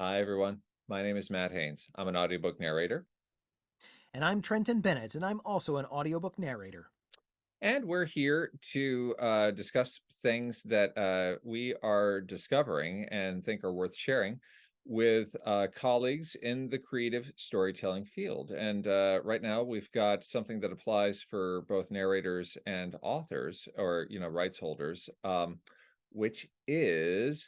Hi, everyone. My name is Matt Haynes. I'm an audiobook narrator, And I'm Trenton Bennett, and I'm also an audiobook narrator. and we're here to discuss things that we are discovering and think are worth sharing with colleagues in the creative storytelling field. And right now, we've got something that applies for both narrators and authors, or rights holders, which is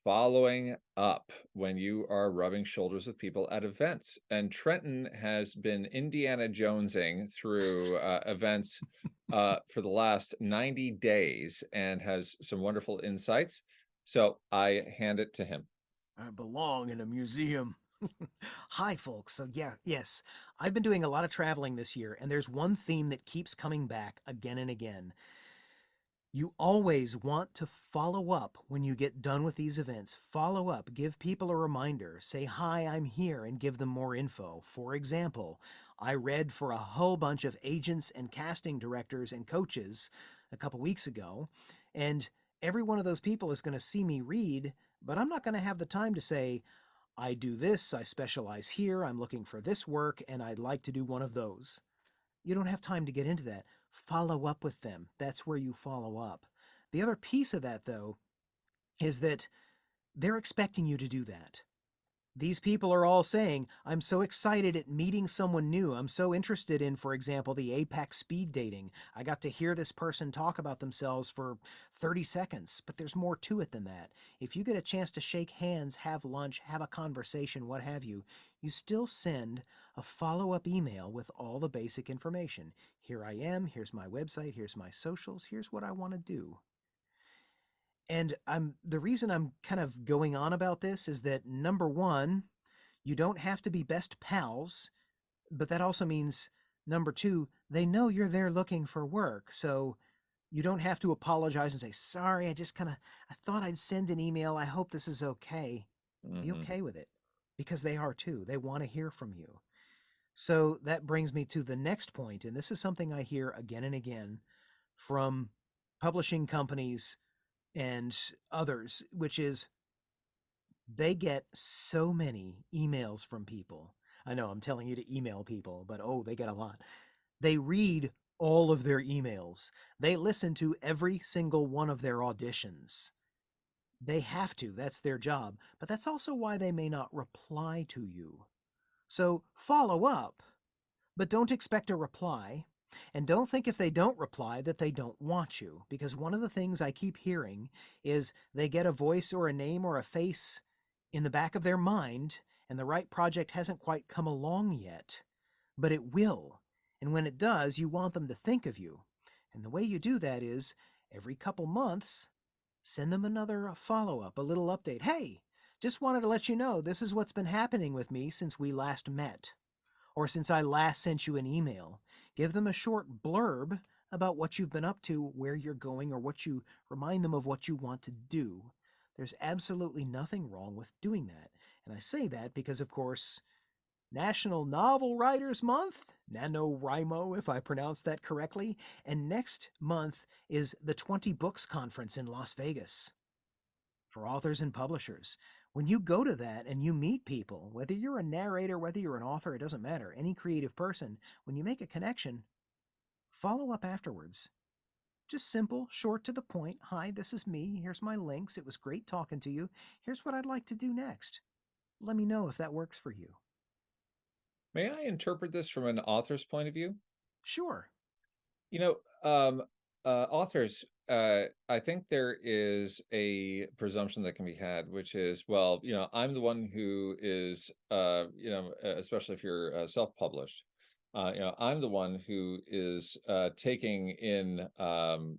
following up when you are rubbing shoulders with people at events. And Trenton has been Indiana Jonesing through events for the last 90 days and has some wonderful insights. So I hand it to him. I belong in a museum. Hi, folks. Yes, I've been doing a lot of traveling this year, and there's one theme that keeps coming back again and again. You always want to follow up when you get done with these events. Follow up, give people a reminder, say, "Hi, I'm here," and give them more info. For example, I read for a whole bunch of agents and casting directors and coaches a couple weeks ago, and every one of those people is going to see me read, but I'm not going to have the time to say, "I do this, I specialize here, I'm looking for this work, and I'd like to do one of those." You don't have time to get into that. Follow up with them. That's where you follow up. The other piece of that, though, is that they're expecting you to do that. These people are all saying, "I'm so excited at meeting someone new. I'm so interested in, for example, the Apex speed dating. I got to hear this person talk about themselves for 30 seconds, but there's more to it than that. If you get a chance to shake hands, have lunch, have a conversation, what have you, you still send a follow up email with all the basic information. Here I am, here's my website, here's my socials, here's what I want to do." And the reason I'm kind of going on about this is that number one, you don't have to be best pals, but that also means number two, they know you're there looking for work. So you don't have to apologize and say, "Sorry, I thought I'd send an email. I hope this is okay." Be Hmm. okay with it because they are too. They want to hear from you. So that brings me to the next point, and this is something I hear again and again from publishing companies and others, which is they get so many emails from people. I know I'm telling you to email people, but oh, they get a lot. They read all of their emails. They listen to every single one of their auditions. They have to, that's their job. But that's also why they may not reply to you. So follow up, but don't expect a reply. And don't think if they don't reply that they don't want you. Because one of the things I keep hearing is they get a voice or a name or a face in the back of their mind, and the right project hasn't quite come along yet, but it will. And when it does, you want them to think of you. And the way you do that is every couple months, send them another follow up, a little update. "Hey, just wanted to let you know this is what's been happening with me since we last met, or since I last sent you an email." Give them a short blurb about what you've been up to, where you're going, or remind them of what you want to do. There's absolutely nothing wrong with doing that. And I say that because, of course, National Novel Writers Month, NaNoWriMo, if I pronounced that correctly, and next month is the 20 Books Conference in Las Vegas for authors and publishers. When you go to that and you meet people, whether you're a narrator, whether you're an author, it doesn't matter, any creative person, when you make a connection, follow up afterwards. Just simple, short to the point. "Hi, this is me. Here's my links. It was great talking to you. Here's what I'd like to do next. Let me know if that works for you." May I interpret this from an author's point of view? Sure. You know, authors, I think there is a presumption that can be had, which is, well, I'm the one who is, especially if you're self-published, I'm the one who is taking in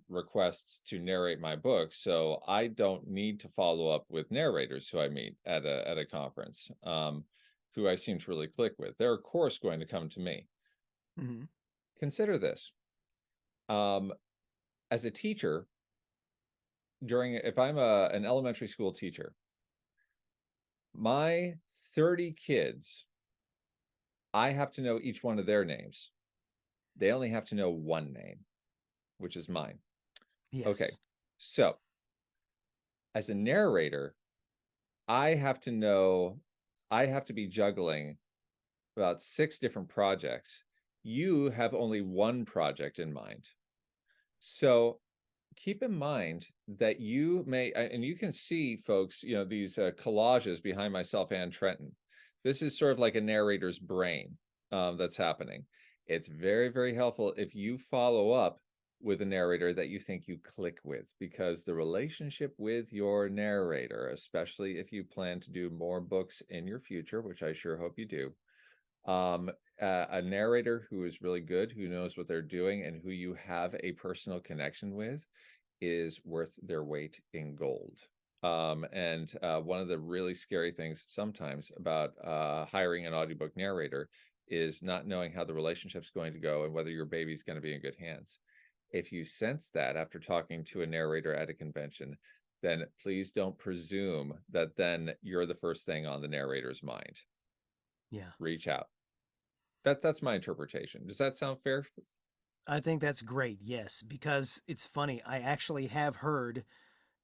requests to narrate my book, so I don't need to follow up with narrators who I meet at a conference, who I seem to really click with. They're of course going to come to me. Hmm. Consider this. Um, as a teacher, if I'm an elementary school teacher, my 30 kids, I have to know each one of their names. They only have to know one name, which is mine. Okay. Yes. So, as a narrator, I have to know I have to be juggling about 6 different projects. You have only 1 project in mind. So keep in mind that you may, and you can see, folks, these collages behind myself and Trenton. This is sort of like a narrator's brain that's happening. It's very, very helpful if you follow up with a narrator that you think you click with, because the relationship with your narrator, especially if you plan to do more books in your future, which I sure hope you do, um, a narrator who is really good, who knows what they're doing, and who you have a personal connection with is worth their weight in gold. And one of the really scary things sometimes about hiring an audiobook narrator is not knowing how the relationship's going to go and whether your baby's going to be in good hands. If you sense that after talking to a narrator at a convention, then please don't presume that then you're the first thing on the narrator's mind. Yeah. Reach out. That's my interpretation. Does that sound fair? I think that's great. Yes, because it's funny. I actually have heard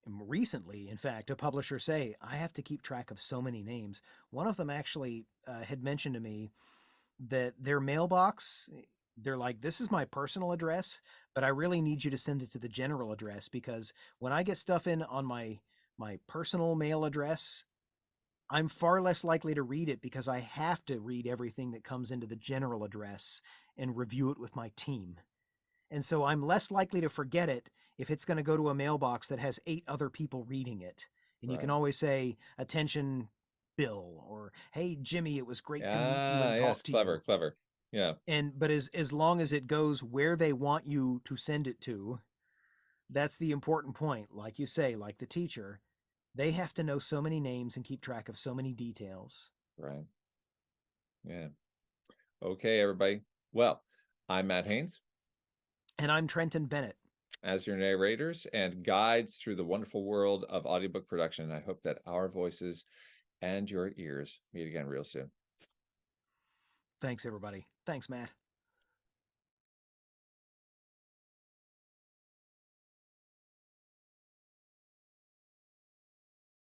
recently, in fact, a publisher say, I have to keep track of so many names. One of them actually had mentioned to me that their mailbox, they're like, this is my personal address, but I really need you to send it to the general address, because when I get stuff in on my personal mail address, I'm far less likely to read it because I have to read everything that comes into the general address and review it with my team. And so I'm less likely to forget it if it's going to go to a mailbox that has 8 other people reading it. And you can Right. always say, attention, Bill, or hey, Jimmy, it was great to meet you Ah, and yes, talk to clever, you. clever. Yeah, But as long as it goes where they want you to send it to, that's the important point. Like you say, like the teacher, they have to know so many names and keep track of so many details. right. Yeah. Okay, everybody. Well, I'm Matt Haynes, And I'm Trenton Bennett. as your narrators and guides through the wonderful world of audiobook production. I hope that our voices and your ears meet again real soon. Thanks, everybody. Thanks, Matt.